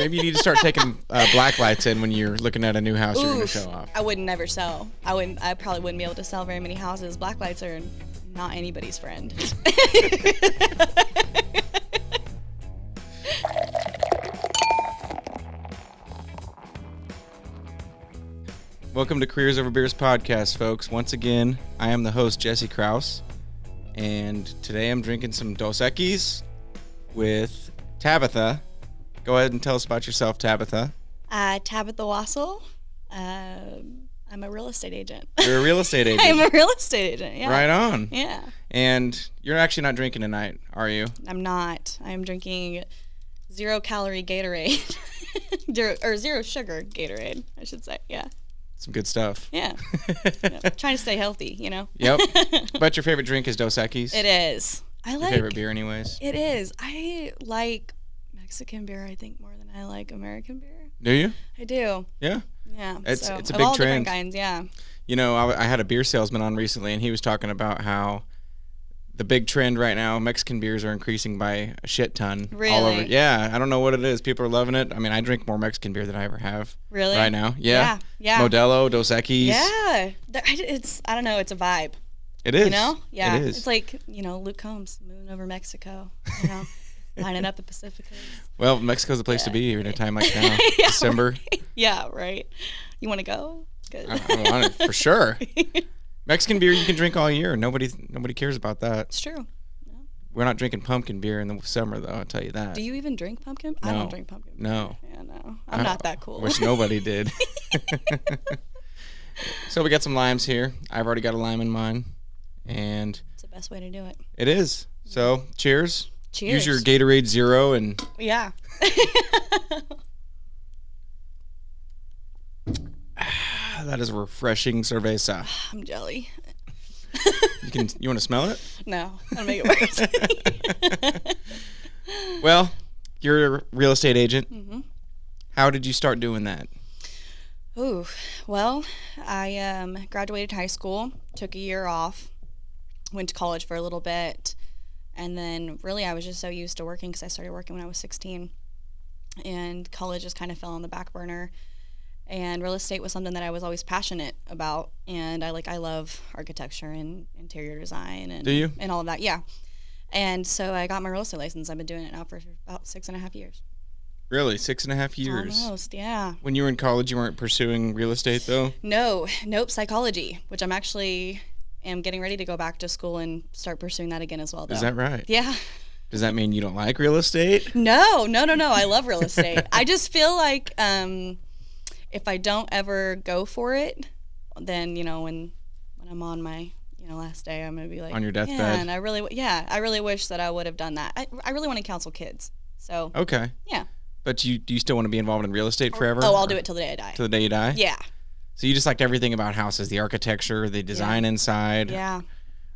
Maybe you need to start taking black lights in when you're looking at a new house you're going to show off. I would never sell. I probably wouldn't be able to sell very many houses. Black lights are not anybody's friend. Welcome to Careers Over Beers podcast, folks. Once again, I am the host, Jesse Krause, and today I'm drinking some Dos Equis with Tabitha. Go ahead and tell us about yourself, Tabitha. Tabitha Wassall. I'm a real estate agent. You're a real estate agent. I'm a real estate agent, yeah. Right on. Yeah. And you're actually not drinking tonight, are you? I'm not. I'm drinking 0-calorie Gatorade. Zero sugar Gatorade, I should say, yeah. Some good stuff. Yeah. Trying to stay healthy, you know? Yep. But your favorite drink is Dos Equis? It is. Your favorite beer anyways? It is. I like Mexican beer, I think, more than I like American beer. Do you? I do. Yeah? Yeah. It's a of big all trend. Different kinds, yeah. You know, I had a beer salesman on recently, and he was talking about how the big trend right now, Mexican beers are increasing by a shit ton. Really? All over. Yeah, I don't know what it is. People are loving it. I mean, I drink more Mexican beer than I ever have. Really? Right now. Yeah. Yeah. Modelo, Dos Equis. Yeah. I don't know, it's a vibe. It is. You know? Yeah. It is. It's like, Luke Combs moving over Mexico, lining up the Pacific Coast. Well, Mexico's the place to be in a time like now. Yeah, December. Right. Yeah, right. You want to go? Good. I want it for sure. Mexican beer you can drink all year. Nobody cares about that. It's true. Yeah. We're not drinking pumpkin beer in the summer, though, I'll tell you that. Do you even drink pumpkin? No. I don't drink pumpkin beer. No. Yeah, no. I'm not that cool. Wish nobody did. So we got some limes here. I've already got a lime in mine. And it's the best way to do it. It is. So, cheers. Cheers. Use your Gatorade Zero and... Yeah. That is a refreshing cerveza. I'm jelly. You want to smell it? No, that'll make it worse. Well, you're a real estate agent. Mm-hmm. How did you start doing that? Ooh, well, I graduated high school, took a year off, went to college for a little bit, and then really I was just so used to working because I started working when I was 16, and college just kind of fell on the back burner. And real estate was something that I was always passionate about, and I love architecture and interior design and Do you? And all of that, yeah. And so I got my real estate license. I've been doing it now for about 6.5 years. Really? 6.5 years? Almost, yeah. When you were in college, you weren't pursuing real estate, though? Nope, psychology, which I'm actually getting ready to go back to school and start pursuing that again as well, though. Is that right? Yeah. Does that mean you don't like real estate? No. I love real estate. I just feel like if I don't ever go for it, then, when I'm on my, last day, I'm going to be like... On your deathbed? Yeah, and I really wish that I would have done that. I really want to counsel kids, so... Okay. Yeah. But do you still want to be involved in real estate forever? Oh, I'll do it till the day I die. Till the day you die? Yeah. So you just liked everything about houses, the architecture, the design inside? Yeah.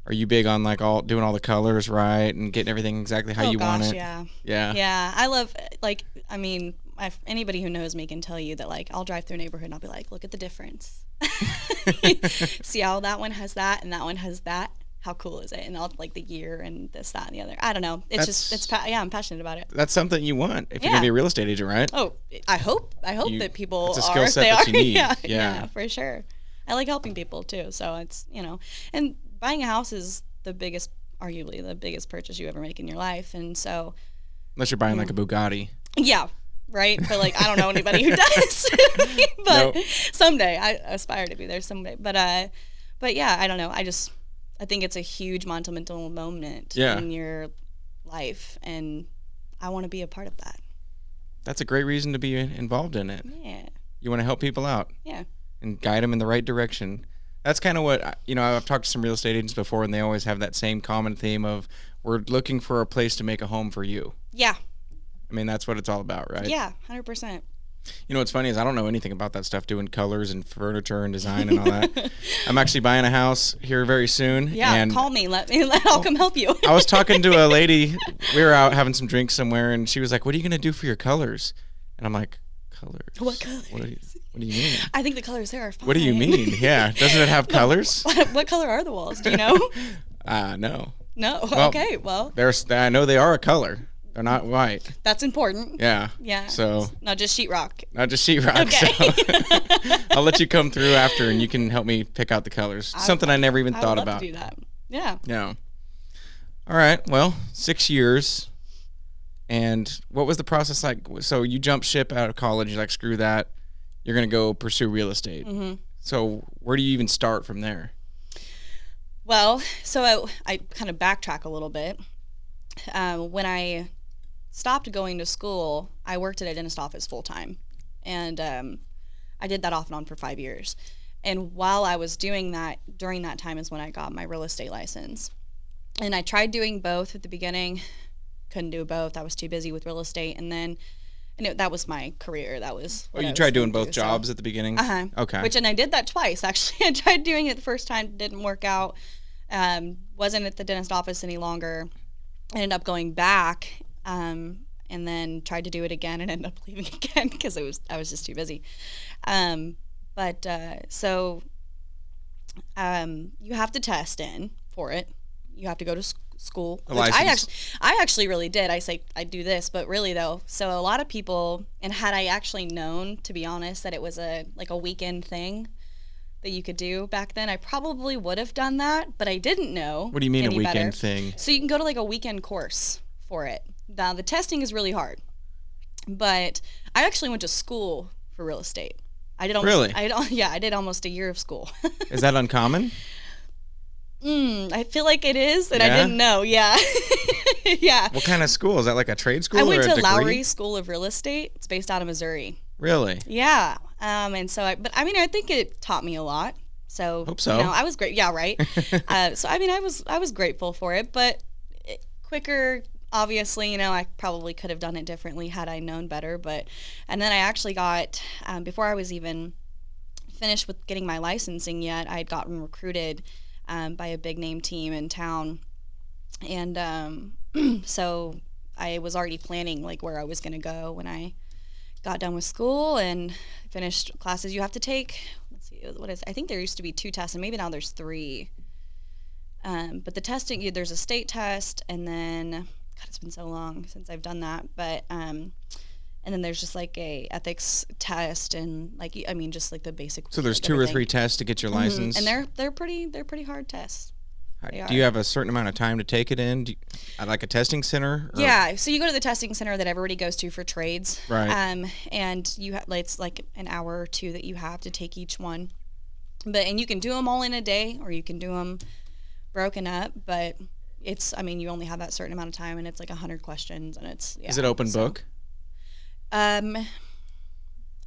Are you big on doing all the colors right and getting everything exactly how you want it? Yeah. Yeah. Yeah. I love, anybody who knows me can tell you that, I'll drive through a neighborhood and I'll be like, look at the difference. See how that one has that and that one has that? How cool is it? And all the year and this, that, and the other. I don't know. I'm passionate about it. That's something you want if you're going to be a real estate agent, right? Oh, I hope that people it's a are. skill set that you need. Yeah, for sure. I like helping people too. So it's, and buying a house is arguably the biggest purchase you ever make in your life. And so. Unless you're buying a Bugatti. Yeah. Right. But I don't know anybody who does. But someday I aspire to be there someday. But yeah, I don't know. I think it's a huge monumental moment in your life, and I want to be a part of that. That's a great reason to be involved in it. Yeah. You want to help people out. Yeah. And guide them in the right direction. That's kind of what, I've talked to some real estate agents before, and they always have that same common theme of, we're looking for a place to make a home for you. Yeah. I mean, that's what it's all about, right? Yeah, 100%. What's funny is I don't know anything about that stuff, doing colors and furniture and design and all that. I'm actually buying a house here very soon. Yeah, and call me. I'll come help you. I was talking to a lady. We were out having some drinks somewhere, and she was like, "What are you gonna do for your colors?" And I'm like, "Colors? What colors? What do you mean?" I think the colors there are fine. What do you mean? Yeah, doesn't it have colors? What color are the walls? Do you know? No. No. Well, okay. Well, I know they are a color. They're not white. That's important. Yeah. Yeah. So not just sheetrock. Not just sheetrock. Okay. So I'll let you come through after, and you can help me pick out the colors. Something I never even thought about. I would love to do that. Yeah. Yeah. All right. Well, 6 years. And what was the process like? So you jumped ship out of college. You're like, screw that. You're going to go pursue real estate. Mm-hmm. So where do you even start from there? Well, so I kind of backtrack a little bit. When I stopped going to school, I worked at a dentist office full time. And I did that off and on for 5 years. And while I was doing that, during that time is when I got my real estate license. And I tried doing both at the beginning. Couldn't do both. I was too busy with real estate. And then that was my career. That was what you tried doing both jobs at the beginning? Uh-huh. Okay. And I did that twice, actually. I tried doing it the first time. Didn't work out. Wasn't at the dentist office any longer. Ended up going back. And then tried to do it again and ended up leaving again because I was just too busy. So you have to test in for it. You have to go to school. Which I actually really did. I say I do this, but really though, so a lot of people, and had I actually known, to be honest, that it was a weekend thing that you could do back then, I probably would have done that, but I didn't know. What do you mean a weekend better. Thing? So you can go to a weekend course for it. Now the testing is really hard, but I actually went to school for real estate. I did I did almost a year of school. Is that uncommon? I feel like it is, and I didn't know. Yeah. Yeah. What kind of school? Is that like a trade school? I went to Lowry School of Real Estate. It's based out of Missouri. Really? Yeah. And so, I think it taught me a lot. So, hope so. I was great. Yeah, right. I was grateful for it, but quicker. Obviously, I probably could have done it differently had I known better. And then I actually got, before I was even finished with getting my licensing yet, I had gotten recruited by a big name team in town. And so I was already planning where I was going to go when I got done with school and finished classes you have to take. Let's see, I think there used to be 2 tests, and maybe now there's 3. But the testing, there's a state test, and then, God, it's been so long since I've done that. But and then there's just a ethics test, and just the basic. So there's 2 or 3 tests to get your license, and they're pretty hard tests. Do you have a certain amount of time to take it in? Like a testing center? Or? Yeah, so you go to the testing center that everybody goes to for trades, right? And it's an hour or 2 that you have to take each one, and you can do them all in a day, or you can do them broken up, but it's you only have that certain amount of time, and it's 100 questions, and it's Is it open book? I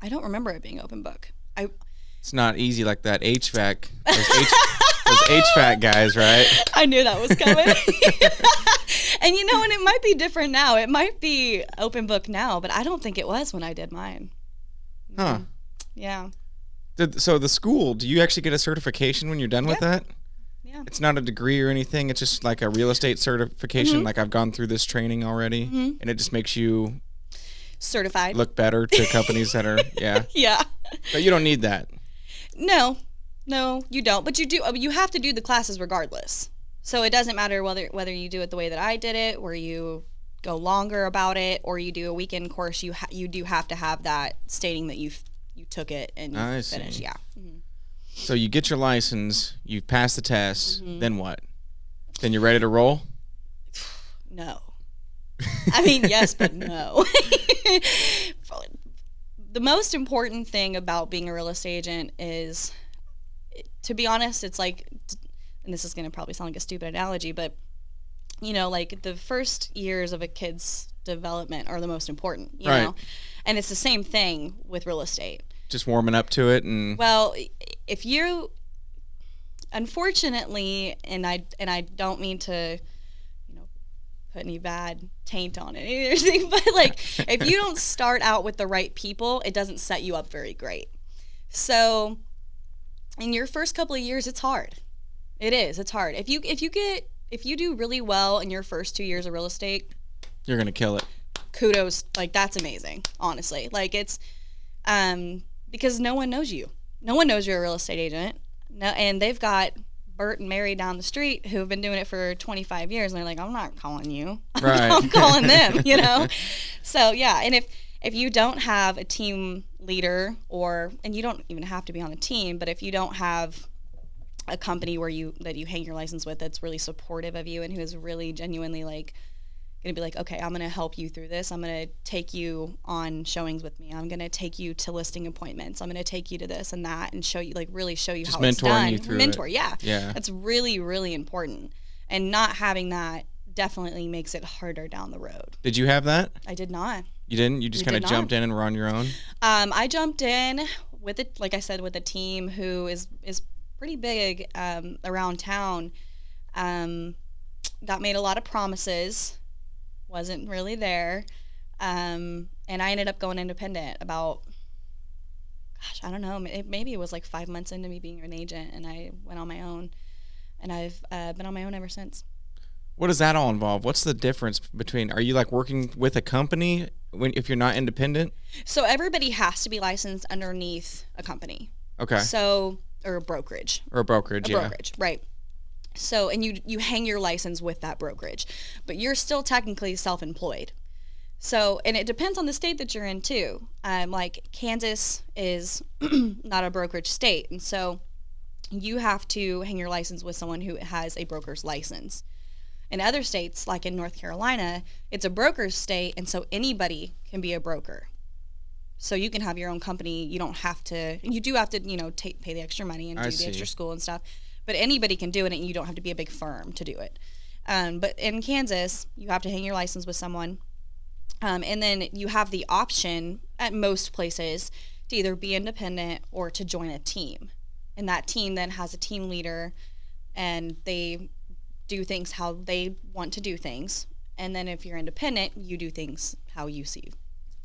don't remember it being open book. It's not easy like that HVAC. Those HVAC guys, right? I knew that was coming. And and it might be different now. It might be open book now, but I don't think it was when I did mine. Huh. Yeah. So the school, do you actually get a certification when you're done with that? Yeah. It's not a degree or anything. It's just like a real estate certification. Mm-hmm. I've gone through this training already, and it just makes you certified, look better to companies that are yeah. But you don't need that. No, you don't. But you do. You have to do the classes regardless. So it doesn't matter whether you do it the way that I did it, where you go longer about it, or you do a weekend course. You do have to have that stating that you took it and you finished. Yeah. Mm-hmm. So you get your license, you pass the test, then what? Then you're ready to roll? No. Yes, but no. The most important thing about being a real estate agent is, to be honest, it's and this is going to probably sound like a stupid analogy, but the first years of a kid's development are the most important, you know? And it's the same thing with real estate. Just warming up to it. And well, if you, unfortunately, and I don't mean to put any bad taint on it or anything, but if you don't start out with the right people, it doesn't set you up very great. So in your first couple of years, it's hard. It is. It's hard. If you do really well in your first 2 years of real estate, you're gonna kill it. Kudos. That's amazing. Honestly, it's because no one knows you. No one knows you're a real estate agent. No, and they've got Bert and Mary down the street who have been doing it for 25 years, and they're like, I'm not calling you. Right. I'm calling them, you know? So, yeah, and if you don't have a team leader and you don't even have to be on a team, but if you don't have a company that you hang your license with that's really supportive of you and who is really genuinely like going to be like, okay, I'm going to help you through this. I'm going to take you on showings with me. I'm going to take you to listing appointments. I'm going to take you to this and that and show you, like, really show you just how it's done. You through Mentor, it. yeah. Yeah. That's really, really important. And not having that definitely makes it harder down the road. Did you have that? I did not. You didn't? You just kind of jumped in and were on your own? I jumped in with it, like I said, with a team who is pretty big around town. Got made a lot of promises. Wasn't really there. And I ended up going independent about, I don't know, maybe it was like 5 months into me being an agent, and I went on my own. And I've been on my own ever since. What does that all involve? What's the difference between, are you like working with a company if you're not independent? So everybody has to be licensed underneath a company. Okay. So, or a brokerage. Brokerage, right. So, and you hang your license with that brokerage, but you're still technically self-employed. So, and it depends on the state that you're in too. Like Kansas is not a brokerage state, and so you have to hang your license with someone who has a broker's license. In other states, like in North Carolina, it's a broker's state, and so anybody can be a broker. So you can have your own company. You don't have to. You do have to, pay the extra money and do the extra school and stuff. But anybody can do it, and you don't have to be a big firm to do it. But in Kansas, you have to hang your license with someone. And then you have the option at most places to either be independent or to join a team. And that team then has a team leader, and they do things how they want to do things. And then if you're independent, you do things how you see.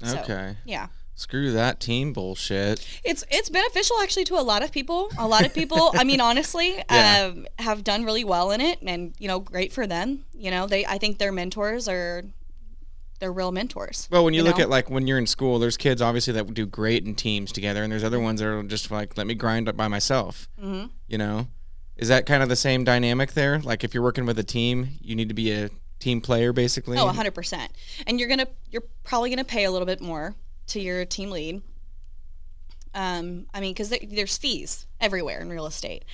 Okay. So, yeah. Screw that team bullshit. It's beneficial actually to a lot of people. A lot of people, I mean, honestly, have done really well in it, and great for them. I think their mentors they're real mentors. Well, when you look at like when you're in school, there's kids obviously that do great in teams together, and there's other ones that are just like, let me grind up by myself. Mm-hmm. Is that kind of the same dynamic there? Like if you're working with a team, you need to be a team player basically. Oh, 100%. And you're probably gonna pay a little bit more to your team lead. I mean, because there's fees everywhere in real estate.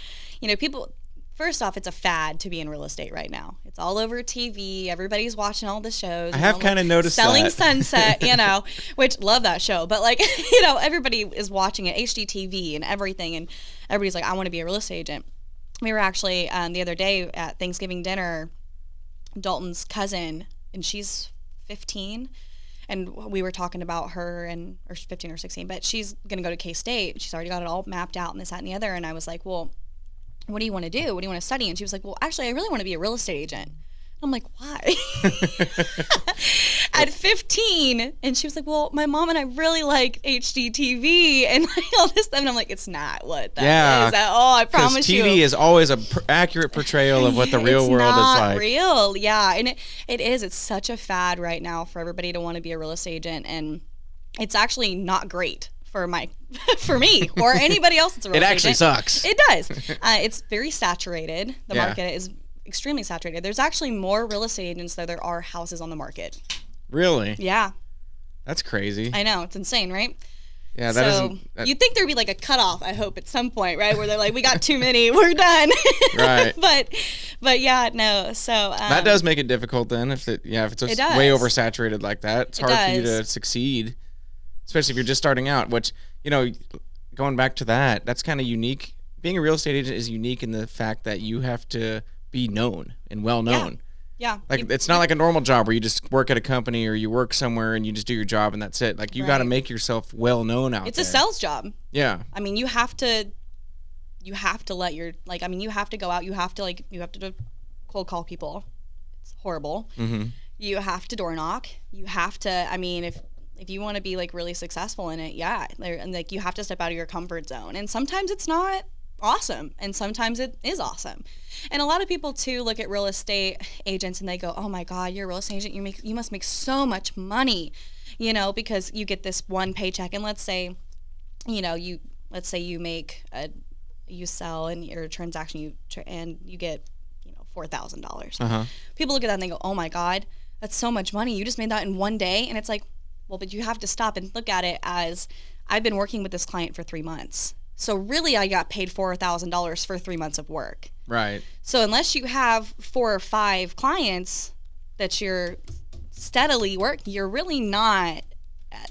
People, first off, it's a fad to be in real estate right now. It's all over TV. Everybody's watching all the shows. I have kind of noticed Selling that. Sunset, which love that show. But like, everybody is watching it, HGTV and everything. And everybody's like, I want to be a real estate agent. We were actually, the other day at Thanksgiving dinner, Dalton's cousin, and she's 15. And we were talking about her, or 15 or 16, but she's going to go to K-State. She's already got it all mapped out and this, that, and the other. And I was like, well, what do you want to do? What do you want to study? And she was like, well, actually, I really want to be a real estate agent. I'm like, why? At 15. And she was like, well, my mom and I really like HGTV and like all this stuff. And I'm like, it's not what that is at all. I promise you. TV is always a accurate portrayal of what the real world is like. It's not real. Yeah. And it is. It's such a fad right now for everybody to want to be a real estate agent. And it's actually not great for me or anybody else that's a real estate agent. It actually sucks. It does. It's very saturated. The market is extremely saturated. There's actually more real estate agents than there are houses on the market. Really? Yeah. That's crazy. I know. It's insane, right? Yeah, you'd think there'd be like a cutoff, I hope, at some point, right? Where they're like, we got too many, we're done. Right. But yeah, no. So that does make it difficult then. If it's way oversaturated like that, it's hard for you to succeed, especially if you're just starting out. Which, going back to that, that's kind of unique. Being a real estate agent is unique in the fact that you have to be known and well known. Yeah. Like it's not like a normal job where you just work at a company or you work somewhere and you just do your job and that's it. Like you got to make yourself well known out there. It's a sales job. Yeah. I mean, you have to let your, like, I mean, you have to go out, you have to cold call people. It's horrible. Mm-hmm. You have to door knock. You have to, I mean, if you want to be like really successful in it, and like you have to step out of your comfort zone. And sometimes it's not awesome, and sometimes it is awesome. And a lot of people too look at real estate agents and they go, oh my God, you're a real estate agent, you must make so much money, because you get this one paycheck. And let's say you make you sell and your transaction and you get, $4,000. Uh-huh. People look at that and they go, oh my God, that's so much money. You just made that in one day. And it's like, well, but you have to stop and look at it as I've been working with this client for 3 months. So really I got paid $4,000 for 3 months of work. Right. So unless you have 4 or 5 clients that you're steadily working, you're really not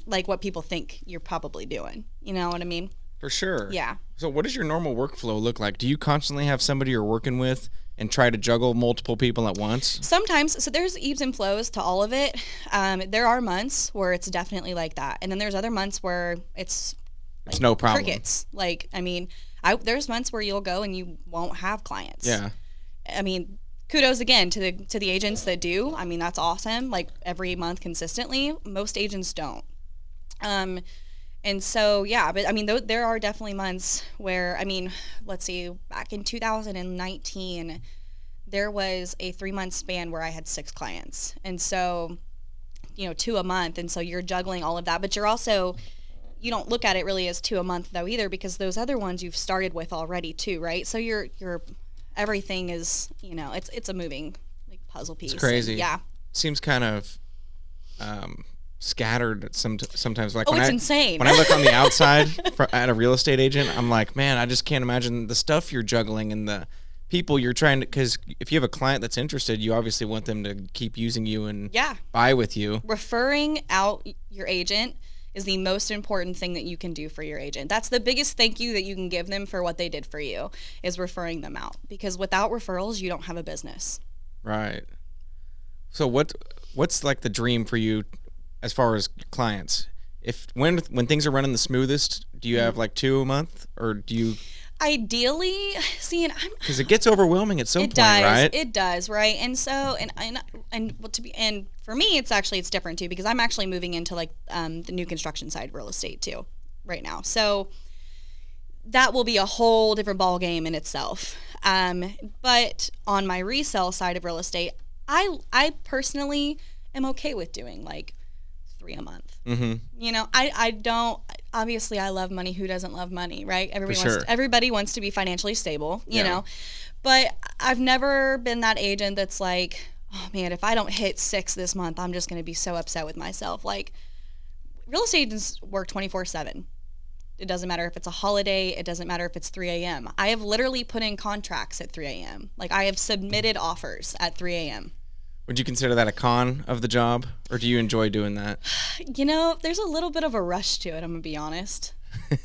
like what people think you're probably doing. You know what I mean? For sure. Yeah. So what does your normal workflow look like? Do you constantly have somebody you're working with and try to juggle multiple people at once? Sometimes. So there's ebbs and flows to all of it. There are months where it's definitely like that. And then there's other months where it's no problem. Crickets. There's months where you'll go and you won't have clients. Yeah. I mean, kudos again to the agents that do. I mean, that's awesome. Like every month consistently. Most agents don't. And so, yeah, but I mean, there are definitely months where, I mean, let's see, back in 2019, there was a 3-month span where I had 6 clients. And so, 2 a month. And so you're juggling all of that, but you don't look at it really as 2 a month though either, because those other ones you've started with already too, right? So you're everything is, it's a moving like puzzle piece. It's crazy. And, yeah. Seems kind of scattered sometimes. Like it's insane. When I look on the outside at a real estate agent, I'm like, man, I just can't imagine the stuff you're juggling and the people you're trying to, because if you have a client that's interested, you obviously want them to keep using you and buy with you. Referring out your agent is the most important thing that you can do for your agent. That's the biggest thank you that you can give them for what they did for you, is referring them out, because without referrals, you don't have a business. Right. So what's like the dream for you as far as clients? When things are running the smoothest, do you have like 2 a month, or do you? Ideally, because it gets overwhelming at some point, right? It does, right? And so, and for me, it's different too, because I'm actually moving into like the new construction side of real estate too right now. So that will be a whole different ball game in itself. But on my resale side of real estate, I personally am okay with doing like 3 a month. Mm-hmm. I don't. Obviously, I love money. Who doesn't love money, right? Everybody wants to be financially stable, you know. But I've never been that agent that's like, oh man, if I don't hit 6 this month, I'm just going to be so upset with myself. Like, real estate agents work 24/7. It doesn't matter if it's a holiday. It doesn't matter if it's 3 a.m. I have literally put in contracts at 3 a.m. Like, I have submitted offers at 3 a.m. Would you consider that a con of the job, or do you enjoy doing that? There's a little bit of a rush to it, I'm going to be honest.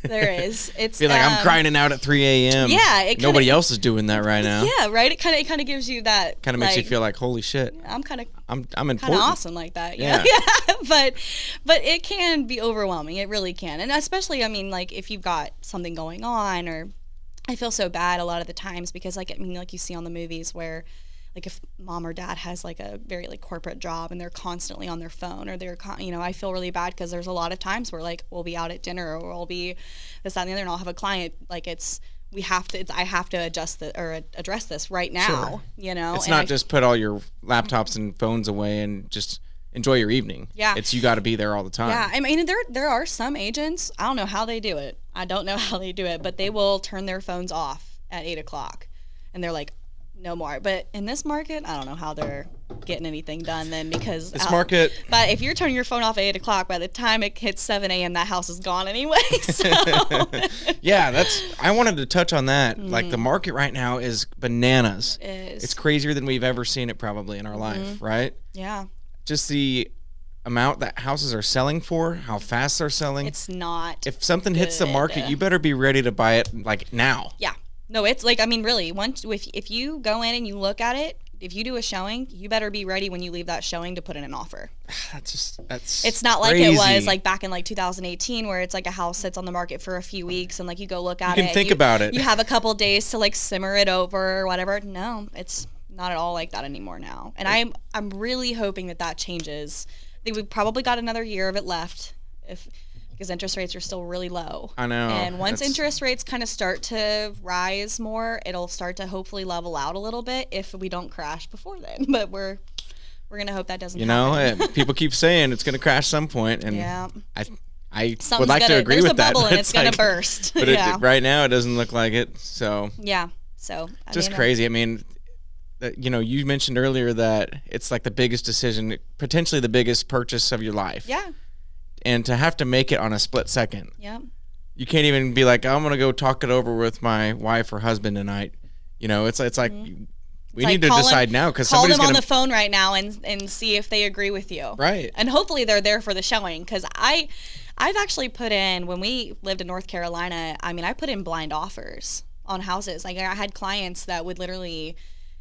There is. It's feel like I'm grinding out at 3 a.m. Yeah. Nobody else is doing that right now. Yeah, right? It kind of gives you that. Kind of makes you feel like, holy shit. I'm important. Kind of awesome like that. Yeah. But it can be overwhelming. It really can. And especially, I mean, like if you've got something going on, or I feel so bad a lot of the times because like you see on the movies where like if mom or dad has like a very like corporate job and they're constantly on their phone, or they're I feel really bad because there's a lot of times where like we'll be out at dinner, or we'll be this, that, and the other, and I'll have a client like I have to address this right now. Sure. It's not just put all your laptops and phones away and just enjoy your evening. Yeah. It's you got to be there all the time. Yeah. I mean, there are some agents, I don't know how they do it. But they will turn their phones off at 8:00 and they're like, no more. But in this market, I don't know how they're getting anything done then, because but if you're turning your phone off at 8:00, by the time it hits 7 a.m., that house is gone anyway. So. Yeah, I wanted to touch on that. Like the market right now is bananas. It's crazier than we've ever seen it probably in our life, right? Yeah. Just the amount that houses are selling for, how fast they're selling. It's not. If something hits the market, you better be ready to buy it like now. Yeah. No, it's like, I mean, really, if you go in and you look at it, if you do a showing, you better be ready when you leave that showing to put in an offer. That's It's not crazy. Like it was like back in like 2018 where it's like a house sits on the market for a few weeks and like you go look at it. You can think about it. You have a couple days to like simmer it over or whatever. No, it's not at all like that anymore now. And I'm really hoping that changes. I think we've probably got another year of it left because interest rates are still really low. I know. And once interest rates kind of start to rise more, it'll start to hopefully level out a little bit if we don't crash before then. But we're going to hope that doesn't happen. People keep saying it's going to crash some point, and yeah. I Something's would like to agree there's with a that. bubble and it's going like- to burst. But Yeah. right now, it doesn't look like it. So Yeah. So just crazy. I mean, you mentioned earlier that it's like the biggest decision, potentially the biggest purchase of your life. Yeah. And to have to make it on a split second. Yeah. You can't even be like, I'm going to go talk it over with my wife or husband tonight. You know, it's like we need to decide now because somebody's call them going on the phone right now and see if they agree with you. Right. And hopefully they're there for the showing, because I've actually put in, when we lived in North Carolina, I mean, I put in blind offers on houses. Like, I had clients that would literally,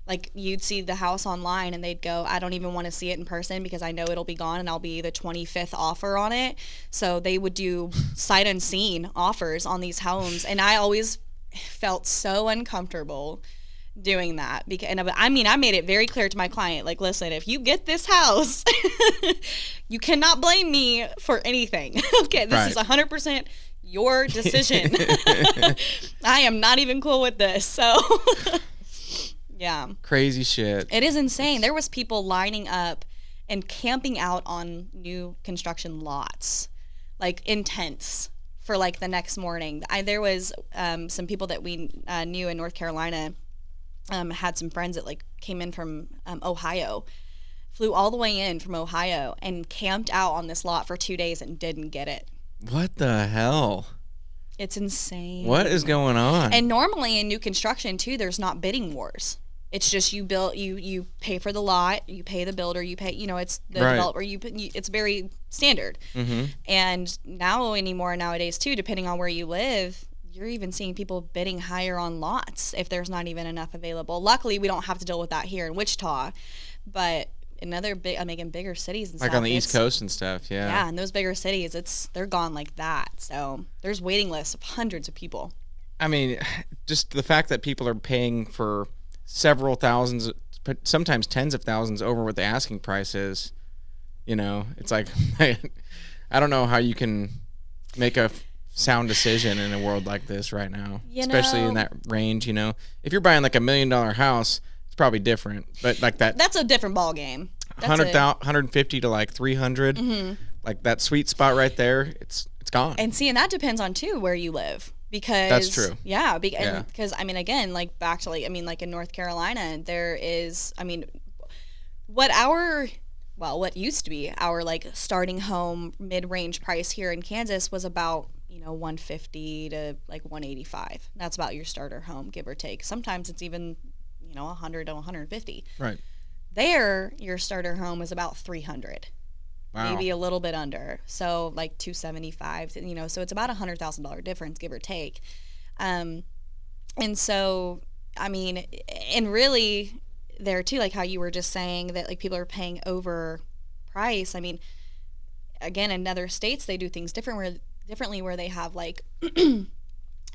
like, you'd see the house online and they'd go, I don't even want to see it in person because I know it'll be gone and I'll be the 25th offer on it. So they would do sight unseen offers on these homes. And I always felt so uncomfortable doing that, because, and I mean, I made it very clear to my client, like, listen, if you get this house, you cannot blame me for anything. Okay, this is 100% your decision. I am not even cool with this. So yeah, crazy shit. it is insane. There was people lining up and camping out on new construction lots, like in tents for like the next morning. There was some people that we knew in North Carolina. Had some friends that like came in from Ohio, flew all the way in from Ohio and camped out on this lot for 2 days and didn't get it. What the hell? It's insane. What is going on? And normally in new construction too, there's not bidding wars. It's just you pay for the lot, you pay the builder, you pay, it's the developer, it's very standard. Mm-hmm. And nowadays too, depending on where you live, you're even seeing people bidding higher on lots if there's not even enough available. Luckily, we don't have to deal with that here in Wichita, but in other bigger cities and like stuff, on the East Coast and stuff, yeah, in those bigger cities, they're gone like that. So there's waiting lists of hundreds of people. I mean, just the fact that people are paying for several thousands, sometimes tens of thousands over what the asking price is, it's like, I don't know how you can make a sound decision in a world like this right now, especially in that range. If you're buying like $1 million house, it's probably different, but like that's a different ball game. 150 to like 300, like that sweet spot right there, it's gone. And that depends on too where you live, because that's true. Yeah, because I mean, again, like back to like in North Carolina, there is, what used to be our like starting home mid-range price here in Kansas was about 150 to like 185. That's about your starter home, give or take. Sometimes it's even 100 to 150. Right. There, your starter home is about 300. Wow. Maybe a little bit under. So like 275. So it's about $100,000 difference, give or take. And so and really there too, like how you were just saying that like people are paying over price. Again, in other states they do things differently where they have like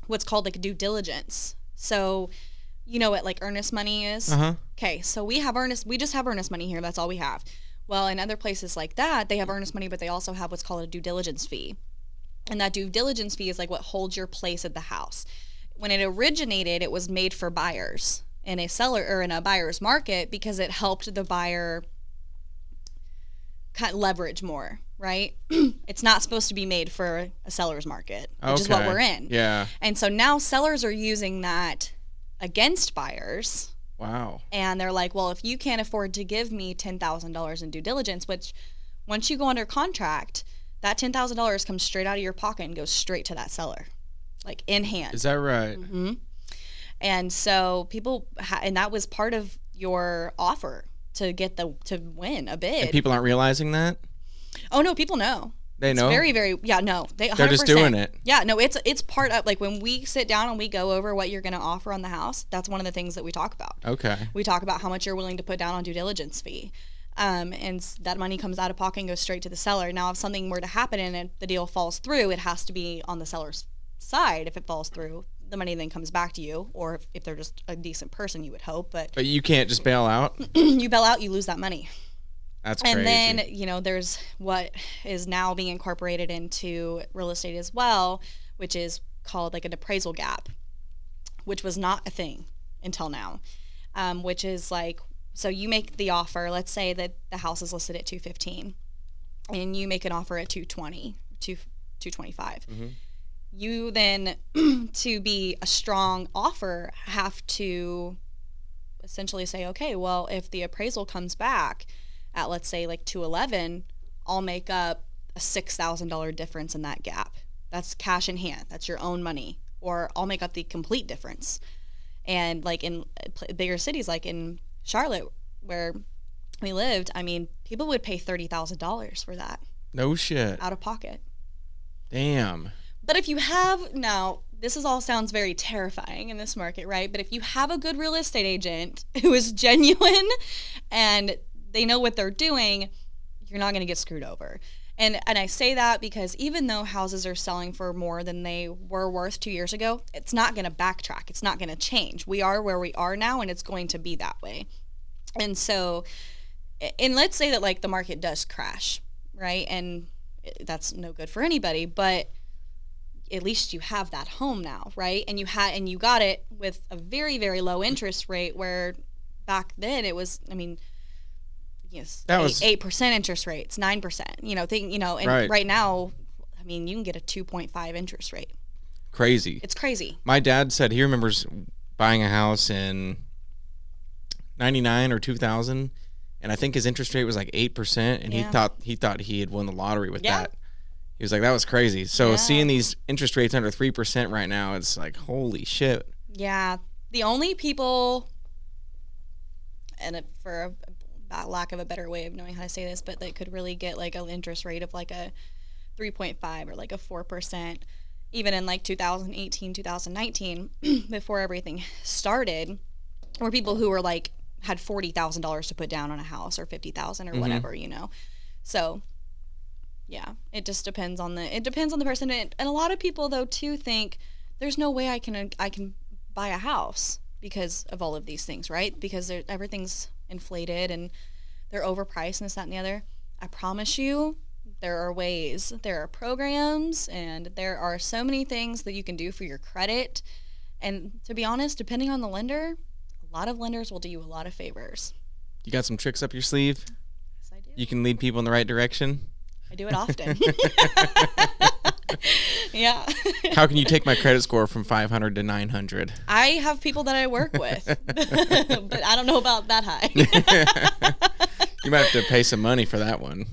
what's called like due diligence. So what like earnest money is? Okay, so we just have earnest money here. That's all we have. Well, in other places like that, they have earnest money, but they also have what's called a due diligence fee. And that due diligence fee is like what holds your place at the house. When it originated, it was made for buyers in a seller or in a buyer's market because it helped the buyer kind of leverage more, right? It's not supposed to be made for a seller's market, which is what we're in. Yeah. And so now sellers are using that against buyers. Wow. And they're like, well, if you can't afford to give me $10,000 in due diligence, which once you go under contract, that $10,000 comes straight out of your pocket and goes straight to that seller, like in hand. Is that right? Mm-hmm. And so people, and that was part of your offer to win a bid. And people aren't realizing that? Oh no, people know. They know? It's very, very, yeah, no. They're just doing it. Yeah, no, it's part of, like when we sit down and we go over what you're going to offer on the house, that's one of the things that we talk about. Okay. We talk about how much you're willing to put down on due diligence fee. And that money comes out of pocket and goes straight to the seller. Now, if something were to happen and the deal falls through, it has to be on the seller's side. If it falls through, the money then comes back to you, or if they're just a decent person, you would hope. But you can't just bail out? You bail out, you lose that money. That's crazy. And then, there's what is now being incorporated into real estate as well, which is called like an appraisal gap, which was not a thing until now, which is like, so you make the offer, let's say that the house is listed at $215, and you make an offer at $220, 225. Mm-hmm. You then, to be a strong offer, have to essentially say, okay, well, if the appraisal comes back at, let's say, like 211, I'll make up a $6,000 difference in that gap. That's cash in hand. That's your own money. Or I'll make up the complete difference. And like in bigger cities, like in Charlotte, where we lived, I mean, people would pay $30,000 for that. No shit. Out of pocket. Damn. But if you have, now, this all sounds very terrifying in this market, right? But if you have a good real estate agent who is genuine and they know what they're doing, you're not going to get screwed over. And I say that because even though houses are selling for more than they were worth 2 years ago, it's not going to backtrack. It's not going to change. We are where we are now, and it's going to be that way. And so, and let's say that like the market does crash, right? And that's no good for anybody, but at least you have that home now, right? And you got it with a very, very low interest rate, where back then it was, I mean, yes, that was 8% interest rates, 9%, and right now, I mean, you can get a 2.5 interest rate. Crazy. It's crazy. My dad said he remembers buying a house in 99 or 2000, and I think his interest rate was like 8%, and he thought he had won the lottery with that. He was like, that was crazy. So seeing these interest rates under 3% right now, it's like, holy shit. Yeah. The only people, and for lack of a better way of knowing how to say this, but they could really get like an interest rate of like a 3.5 or like a 4%, even in like 2018, 2019, before everything started, were people who were like, had $40,000 to put down on a house, or $50,000 or whatever, So yeah, it just depends on the person. And a lot of people though too think there's no way I can buy a house because of all of these things, right? Because everything's inflated and they're overpriced and this, that, and the other. I promise you, there are ways. There are programs, and there are so many things that you can do for your credit. And to be honest, depending on the lender, a lot of lenders will do you a lot of favors. You got some tricks up your sleeve? Yes, I do. You can lead people in the right direction? I do it often. Yeah. How can you take my credit score from 500 to 900? I have people that I work with, but I don't know about that high. You might have to pay some money for that one.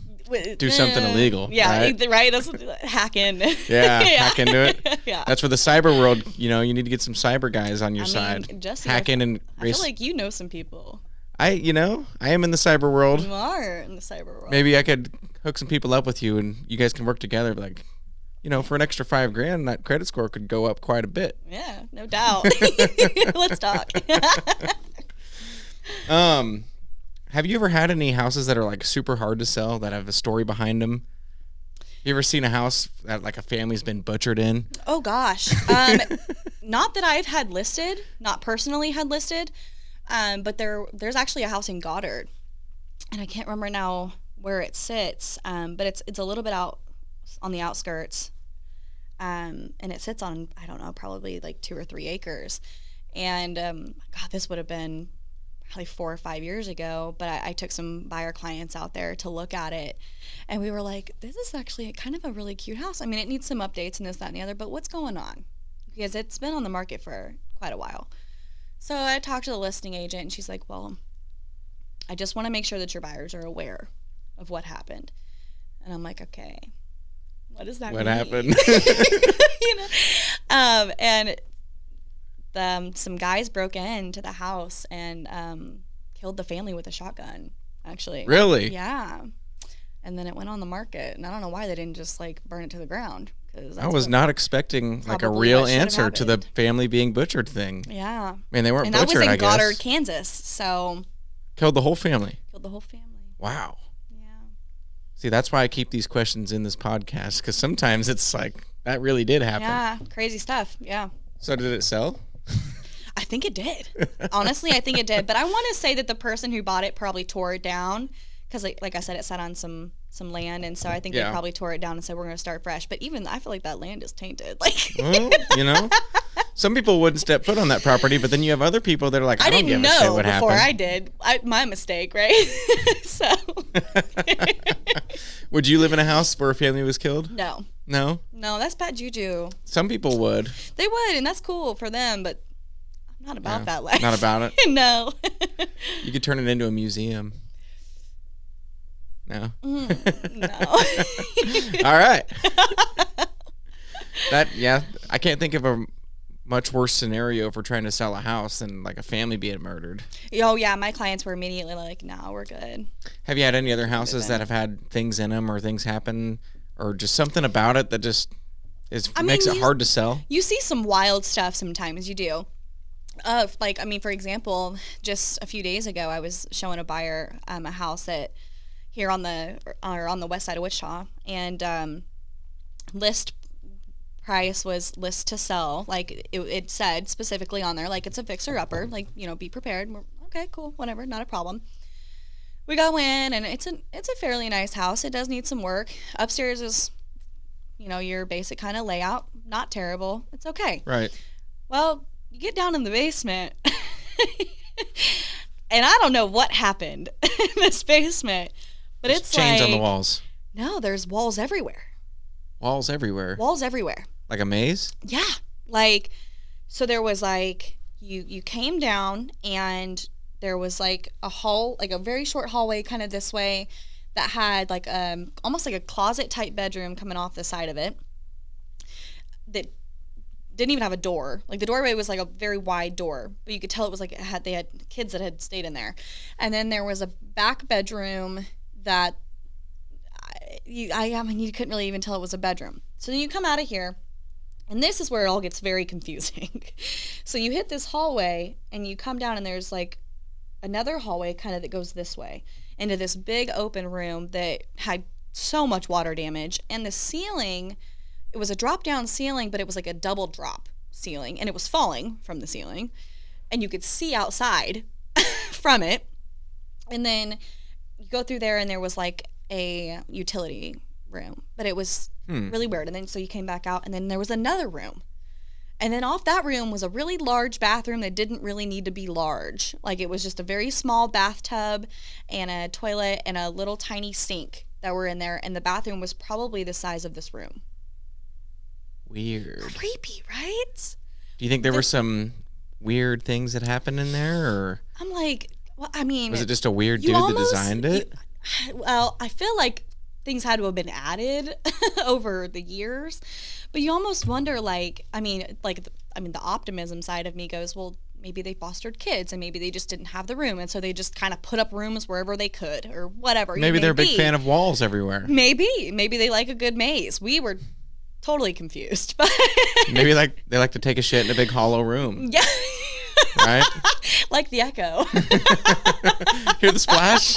Do something illegal. Yeah, right? That's hack in. Yeah, hack into it. Yeah. That's for the cyber world. You need to get some cyber guys on your side. Jesse, hack in and I feel like you know some people. I am in the cyber world. You are in the cyber world. Maybe I could hook some people up with you, and you guys can work together. Like, for an extra $5,000, that credit score could go up quite a bit. Yeah, no doubt. Let's talk. Have you ever had any houses that are like super hard to sell that have a story behind them? You ever seen a house that like a family's been butchered in? Oh gosh, not that I've had listed, not personally had listed, but there's actually a house in Goddard, and I can't remember now where it sits, but it's a little bit out on the outskirts, and it sits on, I don't know, probably like 2 or 3 acres, and God, this would have been probably 4 or 5 years ago, but I took some buyer clients out there to look at it, and we were like, this is actually kind of a really cute house. I mean, it needs some updates and this, that, and the other, but what's going on? Because it's been on the market for quite a while. So I talked to the listing agent, and she's like, well, I just want to make sure that your buyers are aware of what happened. And I'm like, okay, what does that mean? What happened? And some guys broke into the house and killed the family with a shotgun, actually. Really? Yeah. And then it went on the market, and I don't know why they didn't just like burn it to the ground. I was not expecting like a real answer to the family being butchered thing. Yeah. I mean, they weren't butchered, I guess. And that was in Goddard, Kansas, so. Killed the whole family. Killed the whole family. Wow. Yeah. See, that's why I keep these questions in this podcast, because sometimes it's like, that really did happen. Yeah, crazy stuff, yeah. So did it sell? I think it did. Honestly, I think it did. But I want to say that the person who bought it probably tore it down, because like I said, it sat on some land, and so I think they probably tore it down and said, we're going to start fresh. But even I feel like that land is tainted. Like, well, some people wouldn't step foot on that property, but then you have other people that are like, I don't give a shit what happened. I didn't know before I did. My mistake, right? So. Would you live in a house where a family was killed? No. No? No, that's bad juju. Some people would. They would, and that's cool for them, but I'm not about that life. Not about it? No. You could turn it into a museum. No? No. All right. I can't think of a much worse scenario for trying to sell a house than like a family being murdered. Oh, yeah. My clients were immediately like, no, we're good. Have you had any other houses that have had things in them or things happen or just something about it that just makes it hard to sell? You see some wild stuff sometimes. You do. For example, just a few days ago, I was showing a buyer a house that here on the west side of Wichita, and list price was list to sell. Like it said specifically on there, like it's a fixer upper. Like, be prepared. Okay, cool, whatever, not a problem. We go in, and it's a fairly nice house. It does need some work. Upstairs is, your basic kind of layout, not terrible. It's okay. Right. Well, you get down in the basement, and I don't know what happened in this basement, but There's it's chains like, on the walls. No, there's walls everywhere. Walls everywhere. Walls everywhere. Like a maze? Yeah. So there was you came down, and there was like a very short hallway kind of this way that had almost like a closet type bedroom coming off the side of it that didn't even have a door. Like the doorway was like a very wide door, but you could tell it was like they had kids that had stayed in there. And then there was a back bedroom that you couldn't really even tell it was a bedroom. So then you come out of here, and this is where it all gets very confusing. So you hit this hallway, and you come down, and there's like another hallway kind of that goes this way into this big open room that had so much water damage. And the ceiling, it was a drop down ceiling, but it was like a double drop ceiling, and it was falling from the ceiling, and you could see outside from it. And then you go through there, and there was like a utility room, but it was really weird. And then so you came back out, and then there was another room, and then off that room was a really large bathroom that didn't really need to be large. Like it was just a very small bathtub and a toilet and a little tiny sink that were in there, and the bathroom was probably the size of this room. Weird. Creepy, right? Do you think there were some weird things that happened in there, or I'm like, well, I mean, was it just a weird dude that designed it? Well, I feel like things had to have been added over the years, but you almost wonder, the optimism side of me goes, well, maybe they fostered kids, and maybe they just didn't have the room, and so they just kind of put up rooms wherever they could, or whatever. Maybe they're a big fan of walls everywhere. Maybe they like a good maze. We were totally confused, but maybe they like to take a shit in a big hollow room. Yeah. Right? Like the echo. Hear the splash?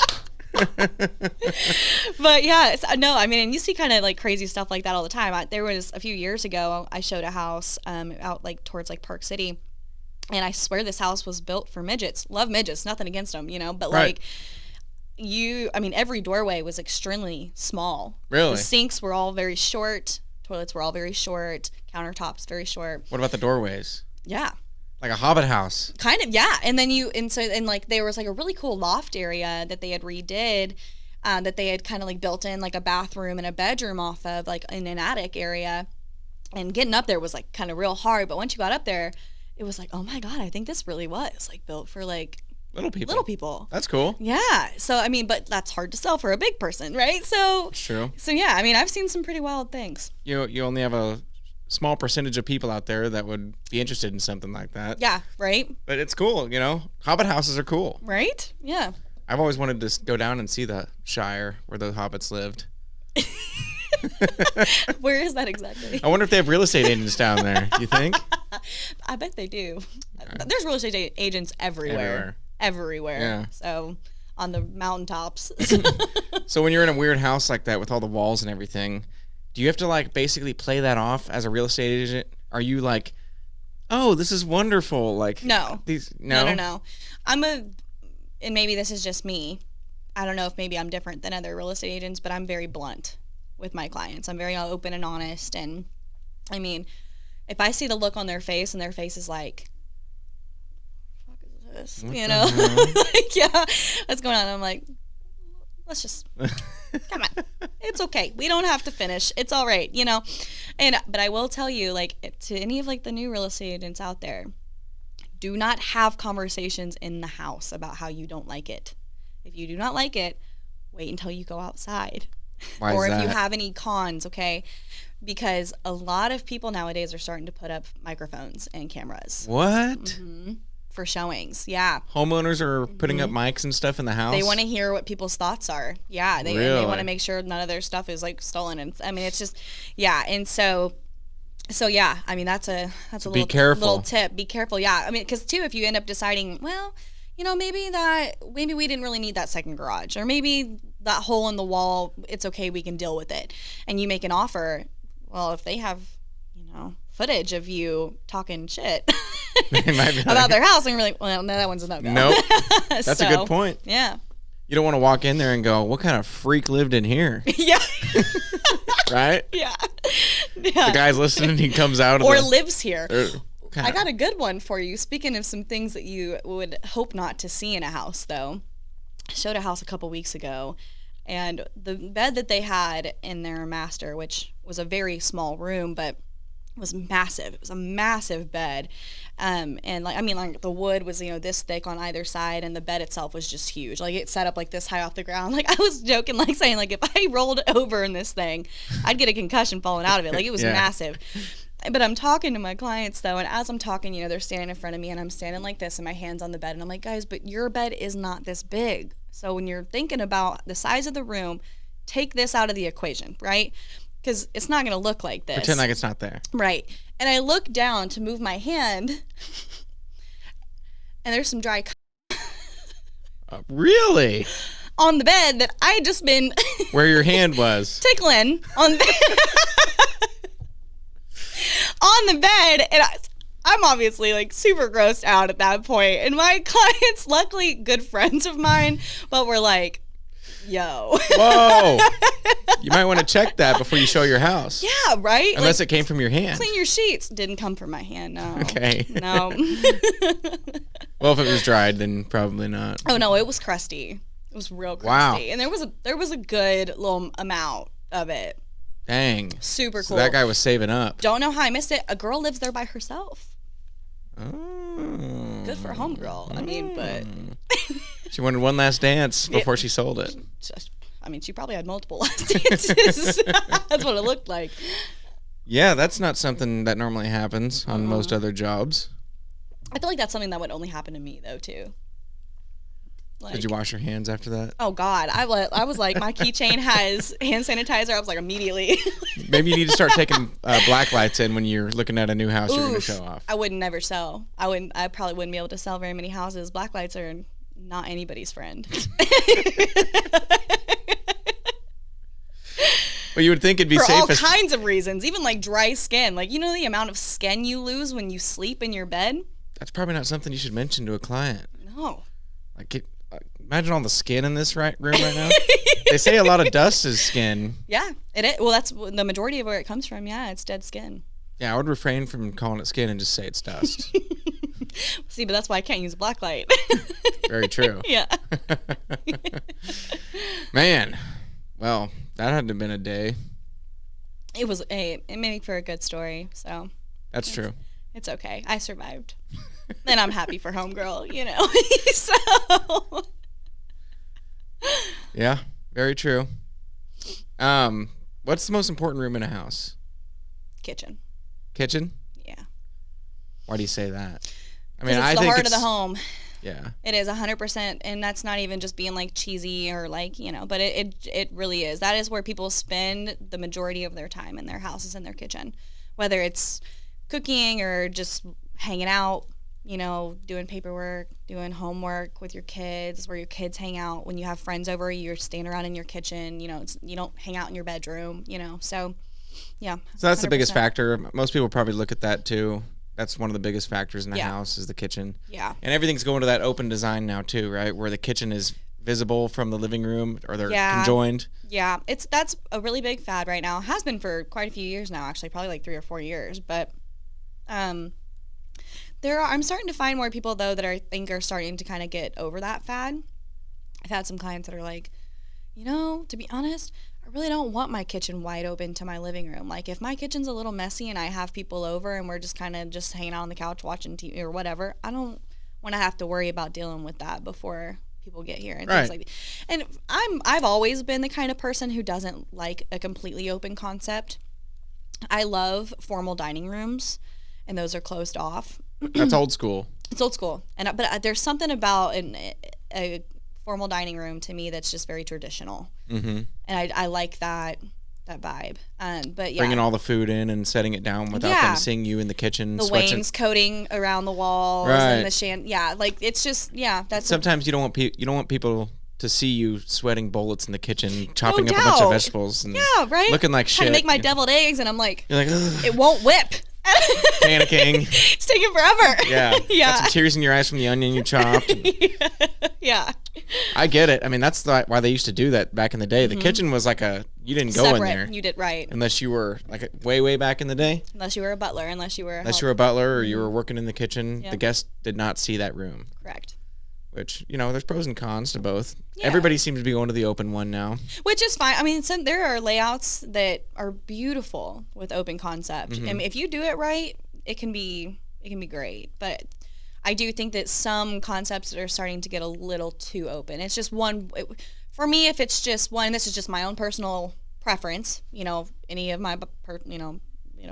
But yeah, no, I mean, and you see kind of like crazy stuff like that all the time. There was a few years ago, I showed a house out like towards like Park City, and I swear this house was built for midgets. Love midgets, nothing against them, but right. Every doorway was extremely small. Really? The sinks were all very short, toilets were all very short, countertops very short. What about the doorways? Yeah. Like a Hobbit house. Kind of, yeah. And then there was like a really cool loft area that they had redid, that they had kind of like built in like a bathroom and a bedroom off of, like in an attic area. And getting up there was like kind of real hard. But once you got up there, it was like, oh my God, I think this really was like built for like little people. That's cool. Yeah. So, I mean, but that's hard to sell for a big person, right? So, it's true. So, yeah, I mean, I've seen some pretty wild things. You only have a small percentage of people out there that would be interested in something like that. Yeah, right? But it's cool, Hobbit houses are cool. Right? Yeah. I've always wanted to go down and see the Shire where the hobbits lived. Where is that exactly? I wonder if they have real estate agents down there. Do you think? I bet they do. Right. There's real estate agents everywhere. Yeah. So on the mountaintops. So when you're in a weird house like that with all the walls and everything, do you have to like basically play that off as a real estate agent? Are you like, oh, this is wonderful? Like no. No. And maybe this is just me. I don't know if maybe I'm different than other real estate agents, but I'm very blunt with my clients. I'm very open and honest. And I mean, if I see the look on their face and their face is like, what the fuck is this? What like, yeah, what's going on? I'm like, let's just Come on. It's okay. We don't have to finish. It's all right, you know? But I will tell you, like, to any of, like, the new real estate agents out there, do not have conversations in the house about how you don't like it. If you do not like it, wait until you go outside. Why or is if you that? have any cons, okay? Because a lot of people nowadays are starting to put up microphones and cameras. What? For showings. Yeah. Homeowners are putting up mics and stuff in the house? They want to hear what people's thoughts are. Yeah. They Really? want to make sure none of their stuff is like stolen. And I mean, it's just, yeah. And so yeah, I mean, that's a Be careful. little tip. Be careful. Yeah. I mean, because too, if you end up deciding, well, you know, maybe we didn't really need that second garage, or maybe that hole in the wall, it's okay, we can deal with it. And you make an offer. Well, if they have, you know, footage of you talking shit about their house, and you're like, well, no, that one's a no-go. Nope. That's a good point. Yeah. You don't want to walk in there and go, what kind of freak lived in here? Yeah. Right? Yeah. The guy's listening, he comes out of or lives here. Kinda. I got a good one for you. Speaking of some things that you would hope not to see in a house, though. I showed a house a couple weeks ago, and the bed that they had in their master, which was a very small room, but was massive. It was a massive bed. And like the wood was, you know, this thick on either side, and the bed itself was just huge. Like, it set up like this high off the ground. Like, I was joking, like saying, like, if I rolled over in this thing, I'd get a concussion falling out of it. Like, it was massive. But I'm talking to my clients, though, and as I'm talking, you know, they're standing in front of me, and I'm standing like this, and my hand's on the bed, and I'm like, guys, but your bed is not this big. So when you're thinking about the size of the room, take this out of the equation, right? Because it's not going to look like this. Pretend like it's not there. Right. And I look down to move my hand, and there's some dry Really? on the bed that I had just been Where your hand was. tickling on on the bed, and I'm obviously like super grossed out at that point. And my clients, luckily good friends of mine, but were like, yo. Whoa. You might want to check that before you show your house. Yeah, right? Unless like, it came from your hand. clean your sheets. Didn't come from my hand, no. Okay. No. Well, if it was dried, then probably not. Oh, no, it was crusty. It was real crusty. Wow. And there was a good little amount of it. Dang. Super So cool. that guy was saving up. Don't know how I missed it. A girl lives there by herself. Oh. Good for homegirl. I mean, but She wanted one last dance before she sold it. she probably had multiple last dances. That's what it looked like. Yeah, that's not something that normally happens on most other jobs. I feel like that's something that would only happen to me, though, too. Like, Did you wash your hands after that? oh, God. I was like, my keychain has hand sanitizer. I was like, immediately. Maybe you need to start taking Blacklights in when you're looking at a new house you're going to show off. I would never sell. I probably wouldn't be able to sell very many houses. Blacklights are not anybody's friend. Well, you would think it'd be For all safest. kinds of reasons, even like dry skin. Like, you know the amount of skin you lose when you sleep in your bed? That's probably not something you should mention to a client. No. Like, imagine all the skin in this room right now. They say a lot of dust is skin. Yeah, it is. Well, that's the majority of where it comes from. Yeah, it's dead skin. Yeah, I would refrain from calling it skin and just say it's dust. See, but that's why I can't use Blacklight. Very true. Yeah. Man, well, that had to have been a day. It made for a good story, so. That's true. It's okay. I survived. And I'm happy for homegirl, you know. So. Yeah, very true. What's the most important room in a house? Kitchen. Kitchen? Yeah. Why do you say that? I Because it's the heart of the home. Yeah. It is 100%, and that's not even just being like cheesy or like, you know, but it really is. That is where people spend the majority of their time in their houses, in their kitchen, whether it's cooking or just hanging out, you know, doing paperwork, doing homework with your kids, where your kids hang out. When you have friends over, you're staying around in your kitchen, you know, you don't hang out in your bedroom, you know, so yeah. So that's 100%. the biggest factor. Most people probably look at that too. That's one of the biggest factors in a Yeah. house is the kitchen. Yeah. And everything's going to that open design now too, right? Where the kitchen is visible from the living room, or they're conjoined. Yeah, that's a really big fad right now. Has been for quite a few years now, actually, probably like 3 or 4 years. But I'm starting to find more people though that I think are starting to kind of get over that fad. I've had some clients that are like, to be honest, I really don't want my kitchen wide open to my living room. Like, if my kitchen's a little messy and I have people over and we're just kind of just hanging out on the couch watching TV or whatever, I don't want to have to worry about dealing with that before people get here and things like that. And I've always been the kind of person who doesn't like a completely open concept. I love formal dining rooms, and those are closed off. That's old school. It's old school, but there's something about a formal dining room to me that's just very traditional, and I like that vibe. But yeah, bringing all the food in and setting it down without them seeing you in the kitchen. The wainscoting around the walls and the like it's just That's sometimes you don't want people to see you sweating bullets in the kitchen, chopping up a bunch of vegetables, and looking like shit. Trying to make my deviled eggs, and I'm like, you're like, it won't whip. Panicking. It's taking forever. Got some tears in your eyes from the onion you chopped. Yeah. I get it. I mean, that's why they used to do that back in the day. The kitchen was like you didn't go in there. You did right. Unless you were like way back in the day. Unless you were a butler. Unless you were a butler or you were working in the kitchen. Yep. The guest did not see that room. Correct. Which, there's pros and cons to both. Yeah. Everybody seems to be going to the open one now. Which is fine. I mean, there are layouts that are beautiful with open concept. And if you do it right, it can be great. But I do think that some concepts are starting to get a little too open. It's just one. For me, if it's just one, this is just my own personal preference. Any of my,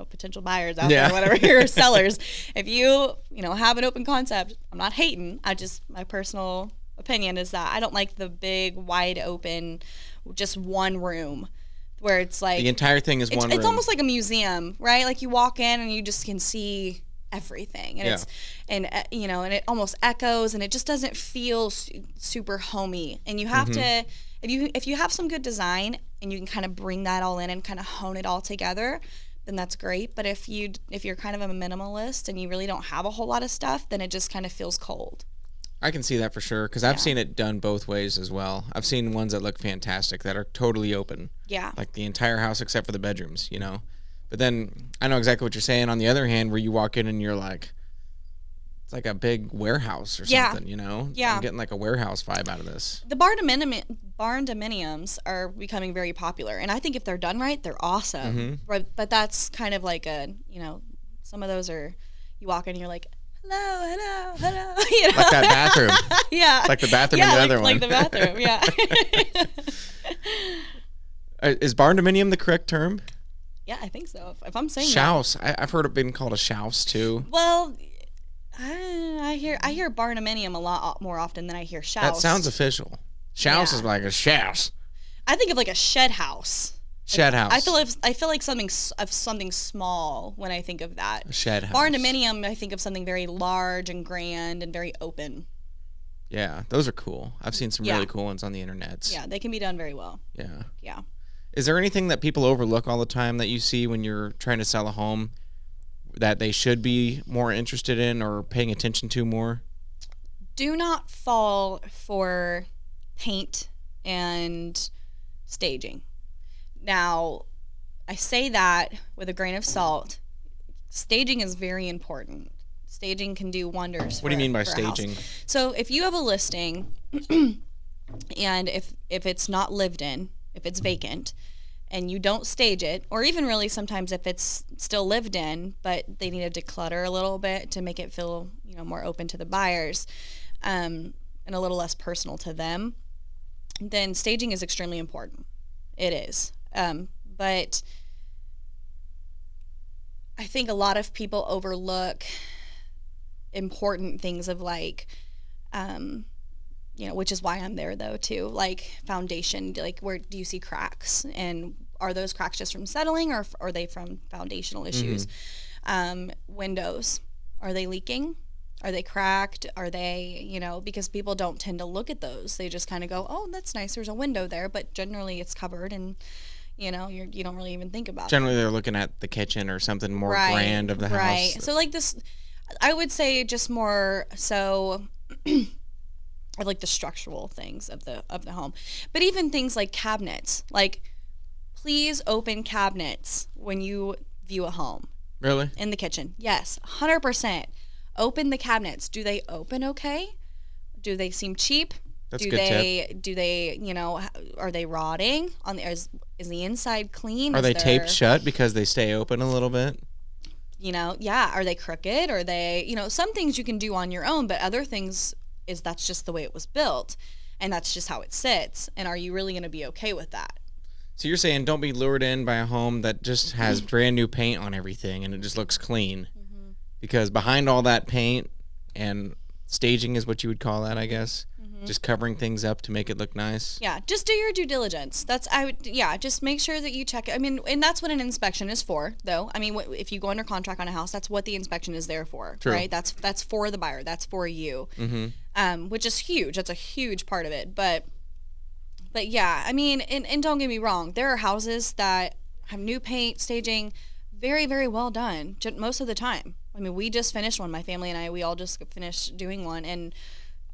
potential buyers out there, whatever, your sellers. If you have an open concept, I'm not hating. My personal opinion is that I don't like the big, wide open, just one room where it's like the entire thing is one room. It's almost like a museum, right? Like you walk in and you just can see everything, and and it almost echoes, and it just doesn't feel super homey. And you have to, if you have some good design and you can kind of bring that all in and kind of hone it all together, then that's great. But if you're kind of a minimalist and you really don't have a whole lot of stuff, then it just kind of feels cold. I can see that for sure, because I've seen it done both ways as well. I've seen ones that look fantastic that are totally open. Yeah. Like the entire house except for the bedrooms, But then I know exactly what you're saying. On the other hand, where you walk in and you're like, it's like a big warehouse or something, Yeah. I'm getting like a warehouse vibe out of this. The barn dominiums are becoming very popular, and I think if they're done right, they're awesome. But that's kind of like some of those are, you walk in and you're like, hello. Like that bathroom. Yeah. Like the bathroom in the other one. Like the bathroom, yeah. Is barn dominium the correct term? Yeah, I think so. If I'm saying Shouse. I've heard it being called a shouse too. Well, I hear barnuminium a lot more often than I hear shouse. That sounds official. Shouse is like a shouse. I think of like a shed house. Shed house. I feel like something small when I think of that. A shed house. Barnuminium, I think of something very large and grand and very open. Yeah, those are cool. I've seen some really cool ones on the internet. Yeah, they can be done very well. Yeah. Yeah. Is there anything that people overlook all the time that you see when you're trying to sell a home that they should be more interested in or paying attention to more? Do not fall for paint and staging. Now, I say that with a grain of salt. Staging is very important. Staging can do wonders. What do you mean by staging? So if you have a listing and if it's not lived in, if it's vacant, and you don't stage it, or even really sometimes if it's still lived in, but they need to declutter a little bit to make it feel more open to the buyers, and a little less personal to them, then staging is extremely important. It is. But I think a lot of people overlook important things of like, which is why I'm there though too, like foundation, like where do you see cracks, and are those cracks just from settling, or are they from foundational issues? Windows, are they leaking? Are they cracked? Are they, because people don't tend to look at those. They just kind of go, oh, that's nice, there's a window there, but generally it's covered, and you don't really even think about generally they're looking at the kitchen or something more grand of the house. Right. So like this, I would say just more so of like the structural things of the home. But even things like cabinets, like please open cabinets when you view a home. Really? In the kitchen. Yes, 100%. Open the cabinets. Do they open okay? Do they seem cheap? That's a good tip. Do they, are they rotting on is the inside clean? Are they taped shut because they stay open a little bit? Yeah. Are they crooked? Are they, some things you can do on your own, but other things that's just the way it was built and that's just how it sits. And are you really going to be okay with that? So you're saying don't be lured in by a home that just has brand new paint on everything and it just looks clean. Mm-hmm. Because behind all that paint and staging is what you would call that, I guess. Just covering things up to make it look nice. Yeah, just do your due diligence. Just make sure that you check it. I mean, and that's what an inspection is for, though. I mean, if you go under contract on a house, that's what the inspection is there for, True. Right? That's for the buyer. That's for you, which is huge. That's a huge part of it. But yeah, I mean, and don't get me wrong. There are houses that have new paint, staging, very, very well done most of the time. I mean, we just finished one. My family and we all just finished doing one, and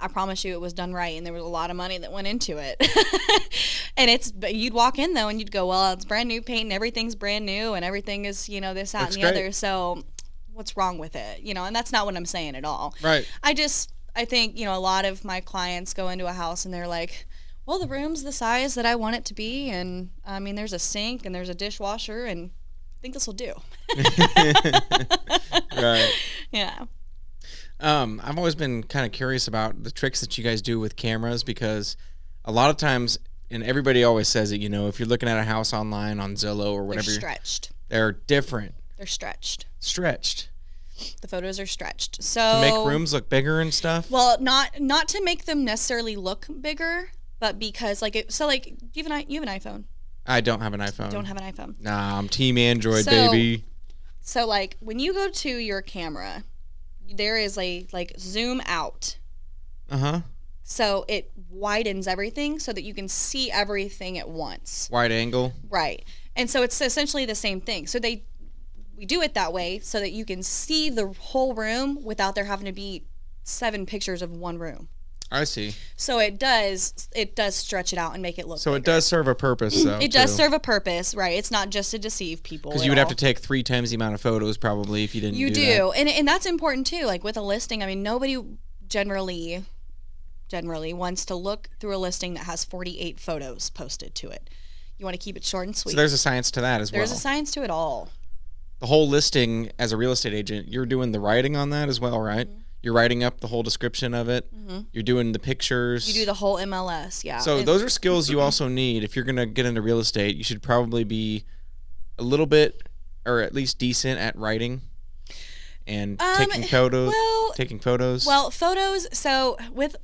I promise you it was done right, and there was a lot of money that went into it. But you'd walk in though and you'd go, well, it's brand new paint and everything's brand new and everything is, this, that, and the other. So what's wrong with it? And that's not what I'm saying at all. Right. I think, a lot of my clients go into a house and they're like, well, the room's the size that I want it to be. And I mean, there's a sink and there's a dishwasher and I think this will do. Right. Yeah. I've always been kind of curious about the tricks that you guys do with cameras because a lot of times, and everybody always says it, if you're looking at a house online on Zillow or whatever. They're stretched. They're different. They're stretched. Stretched. The photos are stretched. So to make rooms look bigger and stuff? Well, not to make them necessarily look bigger, but because do you have an iPhone? I don't have an iPhone. You don't have an iPhone. Nah, I'm team Android, baby. So when you go to your camera, there is a zoom out. So it widens everything so that you can see everything at once. Wide angle. Right. And so it's essentially the same thing. So we do it that way so that you can see the whole room without there having to be 7 pictures of one room. I see. So it does stretch it out and make it look bigger. It does serve a purpose, though. It does serve a purpose, right? It's not just to deceive people. Because you would have to take 3 times the amount of photos probably if you didn't do that. You do. And that's important, too. Like with a listing, I mean, nobody generally wants to look through a listing that has 48 photos posted to it. You want to keep it short and sweet. So there's a science to that as well. There's a science to it all. The whole listing, as a real estate agent, you're doing the writing on that as well, right? Mm-hmm. You're writing up the whole description of it. Mm-hmm. You're doing the pictures. You do the whole MLS, yeah. So those are skills you also need. If you're going to get into real estate, you should probably be a little bit, or at least decent at writing and taking photos. Well, photos. So with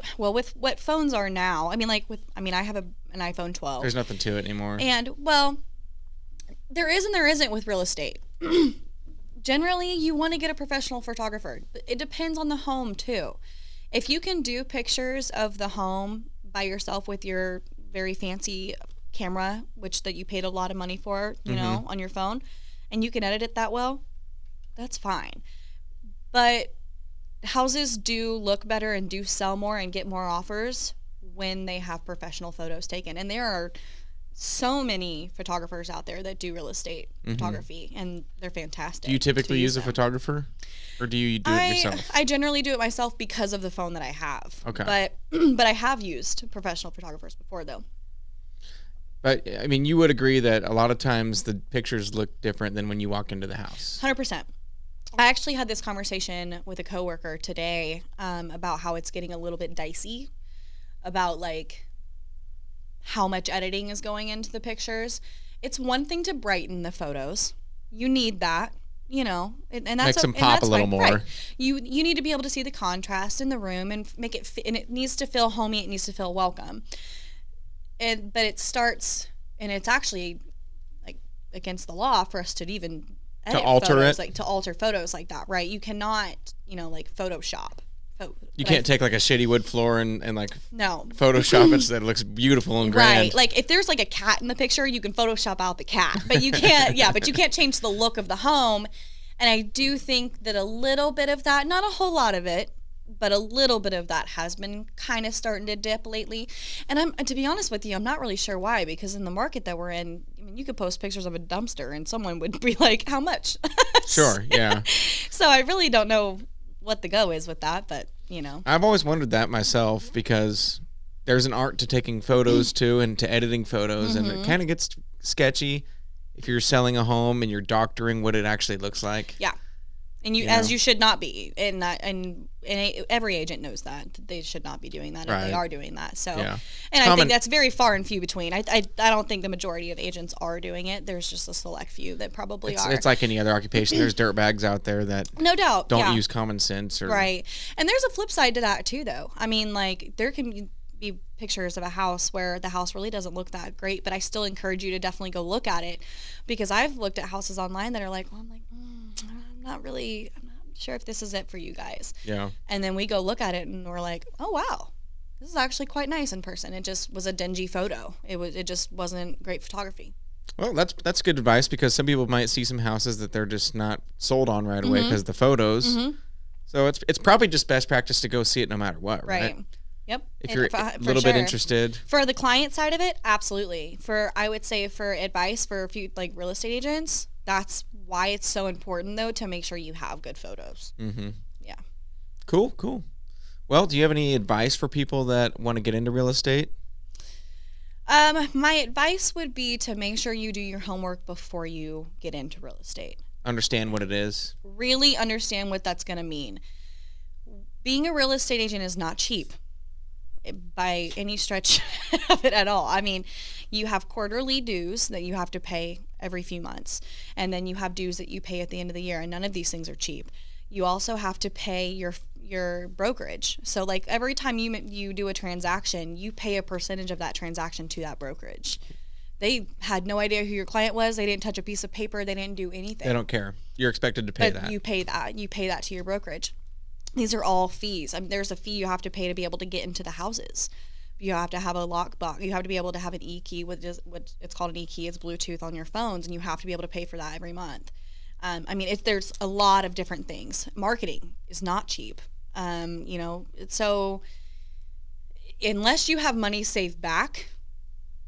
what phones are now, I mean, I have an iPhone 12. There's nothing to it anymore. And there is and there isn't with real estate. Generally, you want to get a professional photographer. It depends on the home, too. If you can do pictures of the home by yourself with your very fancy camera, that you paid a lot of money for, on your phone, and you can edit it that well, that's fine. But houses do look better and do sell more and get more offers when they have professional photos taken. And there are so many photographers out there that do real estate photography, and they're fantastic. Do you typically use a photographer, or do you do it yourself? I generally do it myself because of the phone that I have. Okay. But I have used professional photographers before, though. But, I mean, you would agree that a lot of times the pictures look different than when you walk into the house. 100%. I actually had this conversation with a coworker today about how it's getting a little bit dicey about, how much editing is going into the pictures. It's one thing to brighten the photos. You need that, and that's makes them pop a little more. Right. You need to be able to see the contrast in the room and make it and it needs to feel homey. It needs to feel welcome. But it starts, and it's actually against the law for us to even edit photos, to alter photos like that, right? You cannot, Photoshop. You can't take a shitty wood floor and no Photoshop it so that it looks beautiful and grand. Right. If there's a cat in the picture, you can Photoshop out the cat, but you can't. But you can't change the look of the home. And I do think that a little bit of that, not a whole lot of it, but a little bit of that has been kind of starting to dip lately. And to be honest with you, I'm not really sure why, because in the market that we're in, I mean, you could post pictures of a dumpster and someone would be like, "How much?" Sure. Yeah. So I really don't know what the go is with that, but I've always wondered that myself, because there's an art to taking photos too, and to editing photos, and it kind of gets sketchy if you're selling a home and you're doctoring what it actually looks like. Yeah. And as you should not be, and every agent knows that they should not be doing that, and they are doing that. So, and I think that's very far and few between. I don't think the majority of agents are doing it. There's just a select few that probably are. It's like any other occupation. There's dirtbags out there that no doubt don't use common sense. Right. And there's a flip side to that too, though. I mean, like there can be pictures of a house where the house really doesn't look that great, but I still encourage you to definitely go look at it, because I've looked at houses online that are like, well, I'm like, I'm not sure if this is it for you guys. Yeah. And then we go look at it and we're like, oh wow, this is actually quite nice in person. It just was a dingy photo. It just wasn't great photography. Well, that's good advice, because some people might see some houses that they're just not sold on right away because of the photos. So it's probably just best practice to go see it no matter what, right? Yep. If you're a little bit interested. For the client side of it, absolutely. I would say for advice for a few like real estate agents, that's why it's so important though, to make sure you have good photos. Yeah. Cool. Well, do you have any advice for people that want to get into real estate? My advice would be to make sure you do your homework before you get into real estate. Understand what it is. Really understand what that's going to mean. Being a real estate agent is not cheap by any stretch of it at all. I mean, you have quarterly dues that you have to pay every few months, and then you have dues that you pay at the end of the year, and none of these things are cheap. You also have to pay your brokerage. So like every time you do a transaction, you pay a percentage of that transaction to that brokerage. They had no idea who your client was. They didn't touch a piece of paper. They didn't do anything. They don't care. You're expected to pay that. You pay that. You pay that to your brokerage. These are all fees. I mean, there's a fee you have to pay to be able to get into the houses. You have to have a lockbox. You have to be able to have an e-key, what it's called an e-key. It's Bluetooth on your phones, and you have to be able to pay for that every month. I mean, there's a lot of different things. Marketing is not cheap. So unless you have money saved back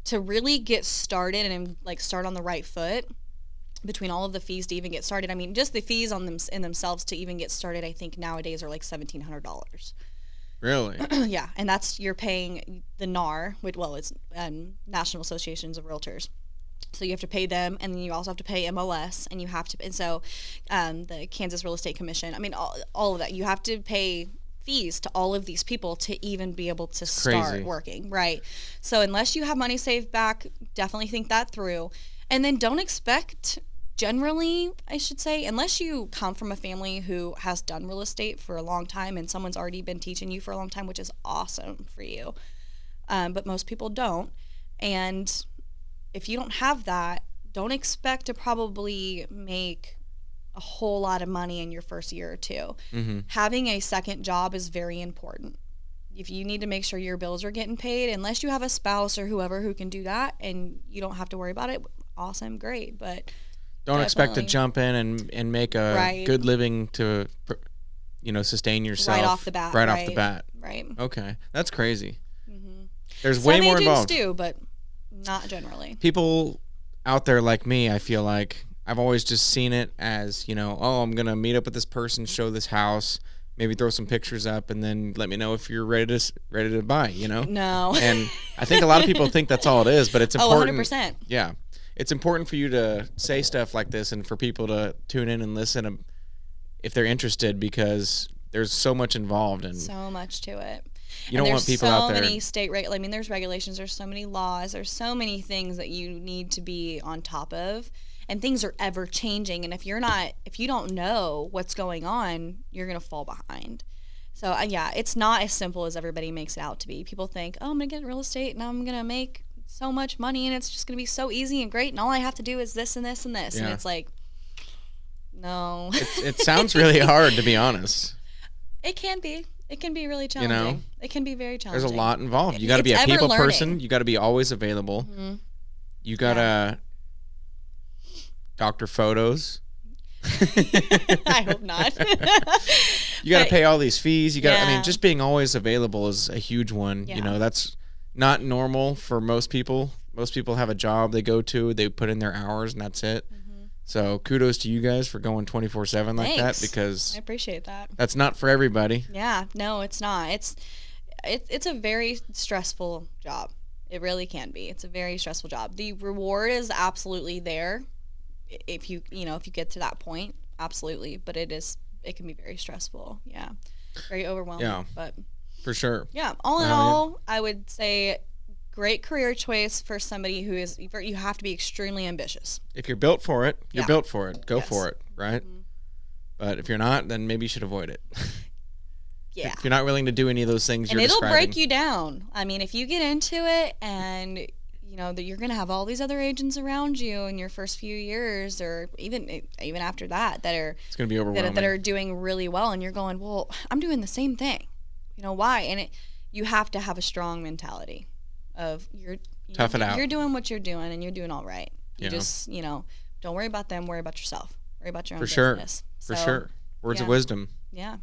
to really get started and like start on the right foot, between all of the fees to even get started, I mean, just the fees in themselves to even get started, I think nowadays are like $1,700. Really? Yeah, and you're paying the NAR, it's National Associations of Realtors. So you have to pay them, and then you also have to pay MLS, and the Kansas Real Estate Commission. I mean, all of that. You have to pay fees to all of these people to even be able to start working, right? So unless you have money saved back, definitely think that through. And then don't expect, generally, I should say, unless you come from a family who has done real estate for a long time and someone's already been teaching you for a long time, which is awesome for you. But most people don't. And if you don't have that, don't expect to probably make a whole lot of money in your first year or two. Having a second job is very important. If you need to make sure your bills are getting paid, unless you have a spouse or whoever who can do that and you don't have to worry about it, awesome, great. But don't expect to jump in and make a good living to, sustain yourself right off the bat. Right. Okay, that's crazy. There's way more involved. Some agents do, but not generally. People out there like me, I feel like I've always just seen it as, I'm going to meet up with this person, show this house, maybe throw some pictures up, and then let me know if you're ready to buy, No. And I think a lot of people think that's all it is, but it's important. 100%. Yeah. It's important for you to say stuff like this and for people to tune in and listen if they're interested, because there's so much involved and so much to it. You don't want people out there. There's so many state there's regulations, there's so many laws, there's so many things that you need to be on top of, and things are ever changing. And if you don't know what's going on, you're going to fall behind. So it's not as simple as everybody makes it out to be. People think, I'm going to get real estate and I'm going to make so much money and it's just going to be so easy and great and all I have to do is this and this and this. Yeah. And it's like, no. It sounds really hard, to be honest. It can be. It can be really challenging. It can be very challenging. There's a lot involved. You got to be a people person. You got to be always available. You got to doctor photos. I hope not. You got to pay all these fees. You got. Just being always available is a huge one. Yeah. That's not normal for most people. Most people have a job they go to, they put in their hours, and that's it. So kudos to you guys for going 24/7 like that, because I appreciate that. That's not for everybody. Yeah, no, it's not. it's a very stressful job. It really can be. It's a very stressful job. The reward is absolutely there if you get to that point, absolutely. But it can be very stressful. Yeah, very overwhelming. Yeah, but for sure. Yeah, all in all, I would say great career choice for somebody who is. You have to be extremely ambitious. If you're built for it, you're built for it. Go Yes. for it, right? Mm-hmm. But if you're not, then maybe you should avoid it. Yeah. If you're not willing to do any of those things, And you're it'll describing. break you down. I mean, if you get into it and that you're going to have all these other agents around you in your first few years, or even after that, It's going to be overwhelming. that are doing really well, and you're going, well, I'm doing the same thing. Why? And you have to have a strong mentality of Tough it out. You're doing what you're doing, and you're doing all right. You Yeah. just don't worry about them. Worry about yourself. Worry about your own For business. For So, sure. Words of yeah. wisdom. Yeah.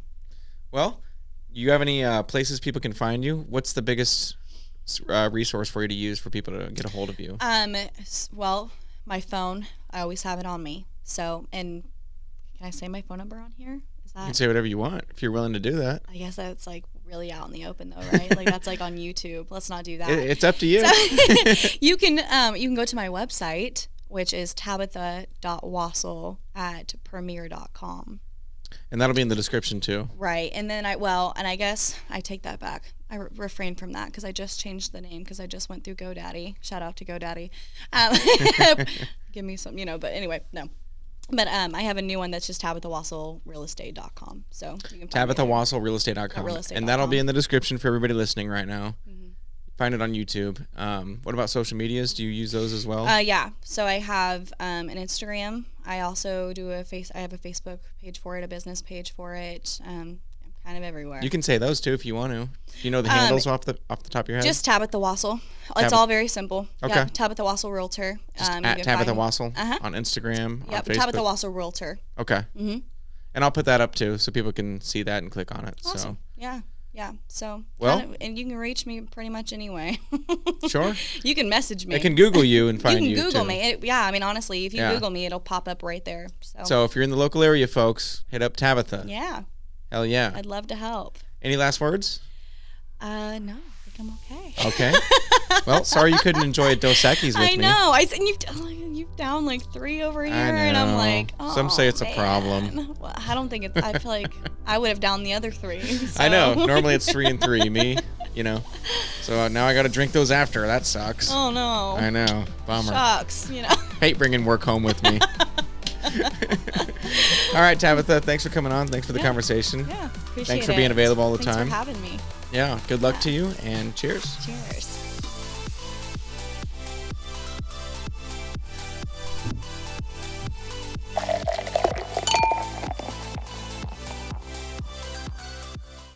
Well, you have any places people can find you? What's the biggest resource for you to use for people to get a hold of you? Well, my phone. I always have it on me. So, and can I say my phone number on here? Is that? You can say whatever you want if you're willing to do that. I guess that's like really out in the open, though, right? Like that's like on YouTube. Let's not do that. It's up to you. So, you can go to my website, which is tabitha.wassall@premier.com. And that'll be in the description too. Right. And then I guess I take that back. I refrain from that because I just changed the name because I just went through GoDaddy. Shout out to GoDaddy. Give me some, but anyway, no. But I have a new one that's just TabithaWassallRealEstate.com. So you can find TabithaWassallRealEstate.com. And that'll be in the description for everybody listening right now. Mm-hmm. Find it on YouTube. What about social medias? Do you use those as well? Yeah. So I have an Instagram. I also do I have a Facebook page for it, a business page for it. I'm kind of everywhere. You can say those too if you want to. Do you know the handles off the top of your head? Just Tabitha Wassall. It's all very simple. Okay. Yep, Tabitha Wassall Realtor. Just at Tabitha Wassall on Instagram, on Facebook. Tabitha Wassall Realtor. Okay. Mm-hmm. And I'll put that up too so people can see that and click on it. Awesome. So. Yeah. So, and you can reach me pretty much anyway. Sure. You can message me. They can Google you and find you. You can Google too. me. I mean, honestly, if you Google me, it'll pop up right there. So if you're in the local area, folks, hit up Tabitha. Yeah. Hell yeah. I'd love to help. Any last words? No, I think I'm okay. Okay. Well, sorry you couldn't enjoy Dos Equis with me. I know. You've down like 3 over here, and I'm like, oh, some say it's man. a problem. Well, I don't think it's. I feel like I would have down the other 3. So. I know. Normally it's 3 and 3. Me, So now I got to drink those after. That sucks. Oh no. I know. Bummer. Shucks. Hate bringing work home with me. All right, Tabitha. Thanks for coming on. Thanks for the conversation. Yeah. Appreciate it. Thanks for being available all the time. Thanks for having me. Yeah. Good luck to you, and cheers. Cheers.